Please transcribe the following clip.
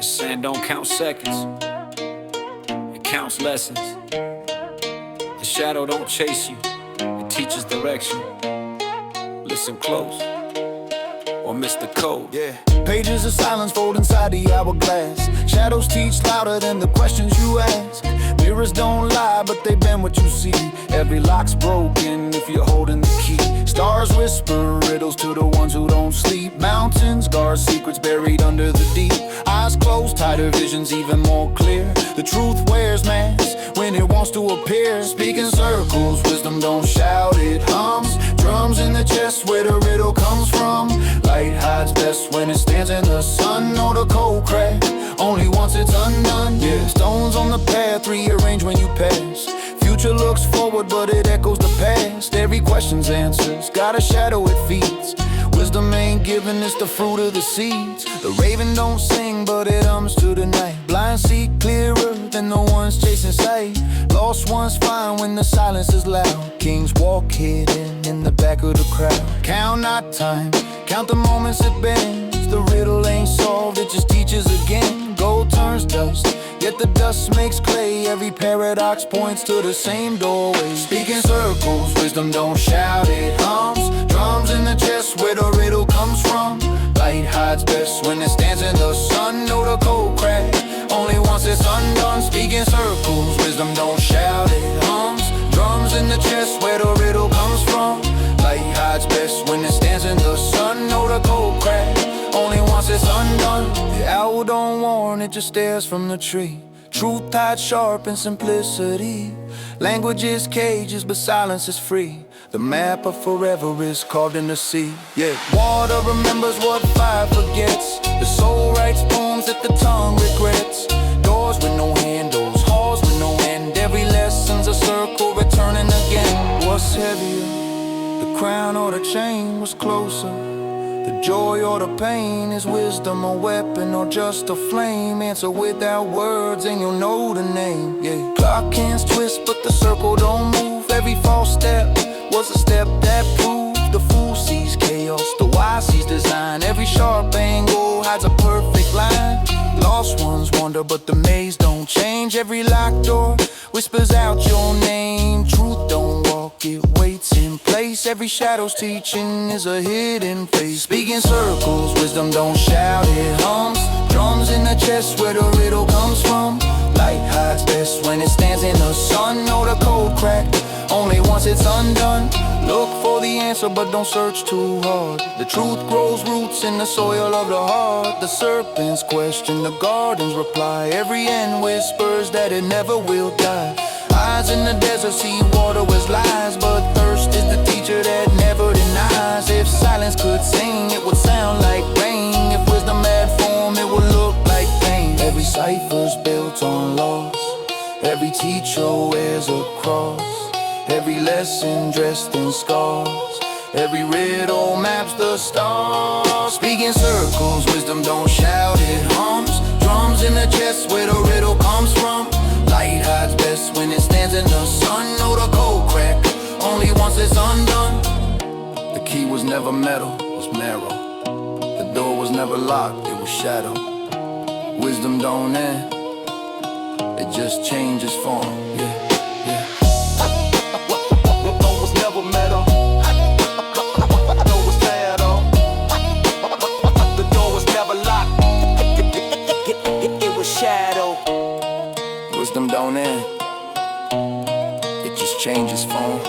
The sand don't count seconds, it counts lessons. The shadow don't chase you, it teaches direction. Listen close, or miss the code. Yeah. Pages of silence fold inside the hourglass. Shadows teach louder than the questions you ask. Mirrors don't lie, but they bend what you see. Every lock's broken if you're holding the key. Stars whisper riddles to the ones who don't sleep. Mountains guard secrets buried under the deep. Eyes closed, tighter visions even more clear. The truth wears masks when it wants to appear. Speak in circles, wisdom don't shout, it hums. Drums in the chest where the riddle comes from. Light hides best when it stands in the sun. Or the cold crack, only once it's undone. Yeah, stones on the path rearrange when you pass. Future looks forward but it echoes the past. Every question's answers got a shadow it feeds. Wisdom ain't given, it's the fruit of the seeds. The raven don't sing but it hums to the night. Blind see clearer than the ones chasing sight. Lost ones find when the silence is loud. Kings walk hidden in the back of the crowd. Count not time, count the moments it bends. The riddle ain't solved, it just teaches again. Gold turns dust, yet the dust makes clay. Every paradox points to the same doorway. Speak in circles, wisdom don't shout, it hums. Drums in the chest where the riddle comes from. Light hides best when it stands in the sun. Know the cold crack, only once it's undone. Speak in circles, wisdom don't shout, it hums. Drums in the chest where the riddle comes from. Light hides best when it stands in the sun. Know the cold crack, only once it's undone. The owl don't warn, it just stares from the tree. Truth hides sharp in simplicity. Language is cages, but silence is free. The map of forever is carved in the sea. Yeah, water remembers what fire forgets. The soul writes poems that the tongue regrets. Doors with no handles, halls with no end. Every lesson's a circle returning again. What's heavier, the crown or the chain? Was closer, the joy or the pain? Is wisdom a weapon or just a flame? Answer without words and you'll know the name. Yeah, clock hands twist but the circle don't move. Every false step was a step that proved. The fool sees chaos, the wise sees design. Every sharp angle hides a perfect line. Lost ones wander but the maze don't change. Every locked door whispers out your name. Truth don't walk, it waits in place. Every shadow's teaching is a hidden face. Speak in circles, wisdom don't shout, it hums. Drums in the chest where the riddle comes from. Light hides best when it stands in the sun. Know the cold crack, only once it's undone. Look for the answer but don't search too hard. The truth grows roots in the soil of the heart. The serpent's question, the garden's reply. Every end whispers that it never will die. Eyes in the desert see water as lies, but thirst is the teacher that never denies. If silence could sing, it would sound like rain. If wisdom had form, it would look like pain. Every cipher's built on loss, every teacher wears a cross. Every lesson dressed in scars, every riddle maps the stars. Speak in circles, wisdom don't shout, it hums. Drums in the chest where the riddle comes from. Light hides best when it stands in the sun. Know the cold crack, only once it's undone. The key was never metal, it was narrow. The door was never locked, it was shadow. Wisdom don't end, it just changes form. Yeah. Wisdom don't end, it just changes form.